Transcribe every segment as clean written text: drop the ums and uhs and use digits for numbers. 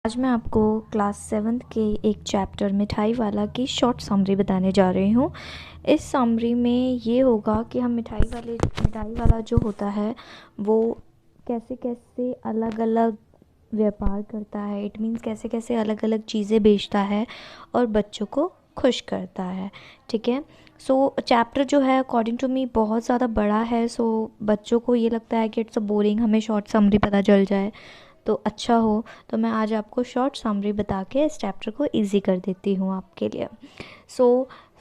आज मैं आपको क्लास 7th के एक चैप्टर मिठाई वाला की शॉर्ट समरी बताने जा रही हूँ। इस समरी में ये होगा कि हम मिठाई वाला जो होता है वो कैसे कैसे अलग अलग व्यापार करता है। इट मीन्स कैसे कैसे अलग अलग चीज़ें बेचता है और बच्चों को खुश करता है। ठीक है। सो चैप्टर जो है अकॉर्डिंग टू मी बहुत ज़्यादा बड़ा है। सो बच्चों को ये लगता है कि इट्स अ बोरिंग, हमें शॉर्ट समरी पता चल जाए तो अच्छा हो। तो मैं आज आपको शॉर्ट समरी बता के इस चैप्टर को इजी कर देती हूँ आपके लिए। So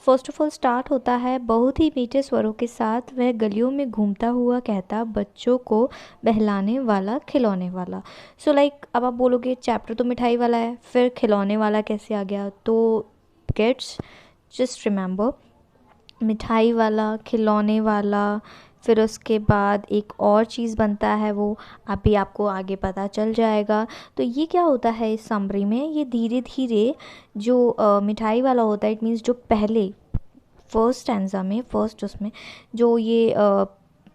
first of all start होता है, बहुत ही मीठे स्वरों के साथ वह गलियों में घूमता हुआ कहता, बच्चों को बहलाने वाला खिलौने वाला। सो लाइक अब आप बोलोगे चैप्टर तो मिठाई वाला है, फिर खिलौने वाला कैसे आ गया? तो किड्स जस्ट रिमेंबर, मिठाई वाला, खिलौने वाला, फिर उसके बाद एक और चीज़ बनता है, वो अभी आपको आगे पता चल जाएगा। तो ये क्या होता है इस समरी में, ये धीरे धीरे जो मिठाई वाला होता है, इट मीन्स जो पहले फर्स्ट स्टैंजा में फर्स्ट उसमें जो ये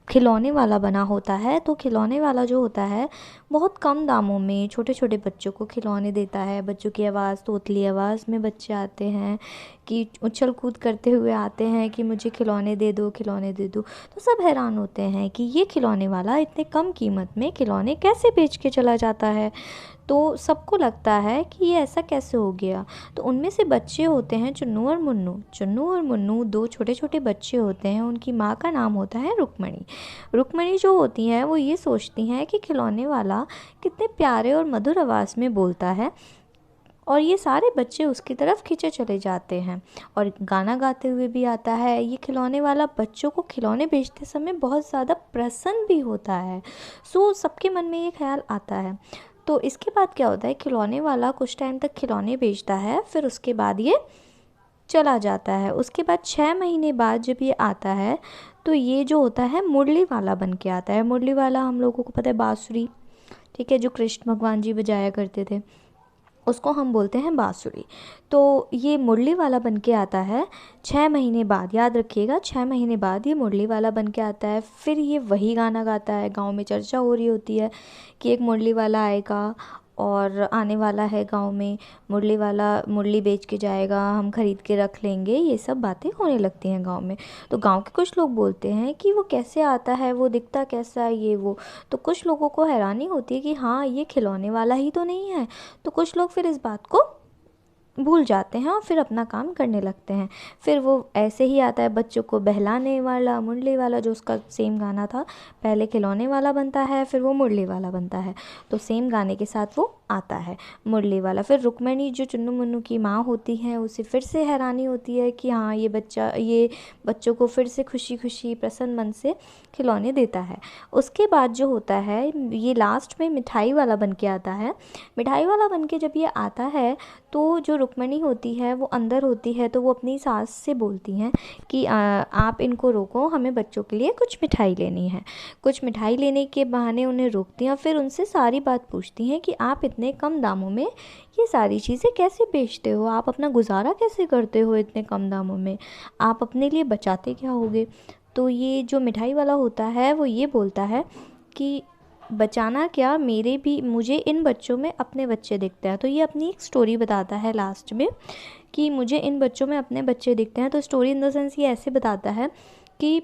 खिलौने वाला बना होता है, तो खिलौने वाला जो होता है बहुत कम दामों में छोटे छोटे बच्चों को खिलौने देता है। बच्चों की आवाज़, तोतली आवाज़ में बच्चे आते हैं कि उछल कूद करते हुए आते हैं कि मुझे खिलौने दे दो, खिलौने दे दो। तो सब हैरान होते हैं कि ये खिलौने वाला इतने कम कीमत में खिलौने कैसे बेच के चला जाता है। तो सबको लगता है कि ये ऐसा कैसे हो गया। तो उनमें से बच्चे होते हैं चुन्नू और मुन्नू। चुन्नू और मुन्नू दो छोटे छोटे बच्चे होते हैं, उनकी माँ का नाम होता है रुक्मणी। रुक्मणी जो होती हैं वो ये सोचती हैं कि खिलौने वाला कितने प्यारे और मधुर आवाज़ में बोलता है, और ये सारे बच्चे उसकी तरफ खींचे चले जाते हैं और गाना गाते हुए भी आता है। ये खिलौने वाला बच्चों को खिलौने बेचते समय बहुत ज़्यादा प्रसन्न भी होता है। सो सबके मन में ये ख्याल आता है। तो इसके बाद क्या होता है, खिलौने वाला कुछ टाइम तक खिलौने बेचता है, फिर उसके बाद ये चला जाता है। उसके बाद 6 महीने बाद जब ये आता है तो ये जो होता है मुरली वाला बन के आता है। मुरली वाला हम लोगों को पता है बाँसुरी, ठीक है, जो कृष्ण भगवान जी बजाया करते थे, उसको हम बोलते हैं बाँसुरी। तो ये मुरली वाला बन के आता है 6 महीने बाद, याद रखिएगा 6 महीने बाद ये मुरली वाला बन के आता है। फिर ये वही गाना गाता है, गांव में चर्चा हो रही होती है कि एक मुरली वाला आएगा और आने वाला है गांव में, मुरली वाला मुरली बेच के जाएगा, हम खरीद के रख लेंगे। ये सब बातें होने लगती हैं गांव में। तो गांव के कुछ लोग बोलते हैं कि वो कैसे आता है, वो दिखता कैसा है, ये वो। तो कुछ लोगों को हैरानी होती है कि हाँ ये खिलौने वाला ही तो नहीं है। तो कुछ लोग फिर इस बात को भूल जाते हैं और फिर अपना काम करने लगते हैं। फिर वो ऐसे ही आता है बच्चों को बहलाने वाला, मुरली वाला, जो उसका सेम गाना था। पहले खिलौने वाला बनता है, फिर वो मुरली वाला बनता है। तो सेम गाने के साथ वो आता है मुरली वाला। फिर रुक्मणी जो चुन्नू मुन्नू की माँ होती है, उसे फिर से हैरानी होती है कि हाँ ये बच्चों को फिर से खुशी खुशी प्रसन्न मन से खिलौने देता है। उसके बाद जो होता है, ये लास्ट में मिठाई वाला बन के आता है। मिठाई वाला बन के जब ये आता है तो जो रुक्मणी होती है वो अंदर होती है, तो वो अपनी सास से बोलती हैं कि आप इनको रोको, हमें बच्चों के लिए कुछ मिठाई लेनी है। कुछ मिठाई लेने के बहाने उन्हें रोकती हैं और फिर उनसे सारी बात पूछती हैं कि आप इतने कम दामों में ये सारी चीज़ें कैसे बेचते हो, आप अपना गुजारा कैसे करते हो इतने कम दामों में, आप अपने लिए बचाते क्या होगे। तो ये जो मिठाई वाला होता है वो ये बोलता है कि बचाना क्या, मुझे इन बच्चों में अपने बच्चे दिखते हैं। तो ये अपनी एक स्टोरी बताता है लास्ट में कि मुझे इन बच्चों में अपने बच्चे दिखते हैं। तो स्टोरी इन द सेंस ये ऐसे बताता है कि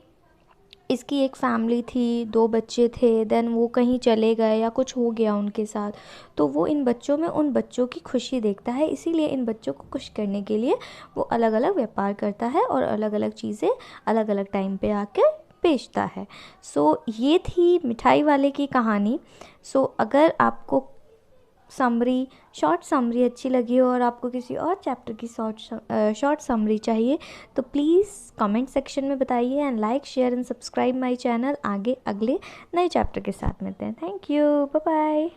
इसकी एक फैमिली थी, 2 बच्चे थे, देन वो कहीं चले गए या कुछ हो गया उनके साथ। तो वो इन बच्चों में उन बच्चों की खुशी देखता है, इसीलिए इन बच्चों को खुश करने के लिए वो अलग अलग व्यापार करता है और अलग अलग चीज़ें अलग अलग टाइम पे आकर बेचता है। सो ये थी मिठाई वाले की कहानी। सो अगर आपको शॉर्ट समरी अच्छी लगी हो और आपको किसी और चैप्टर की शॉर्ट समरी चाहिए तो प्लीज़ कमेंट सेक्शन में बताइए and like, share and subscribe my channel. आगे अगले नए चैप्टर के साथ मिलते हैं। Thank you, bye bye.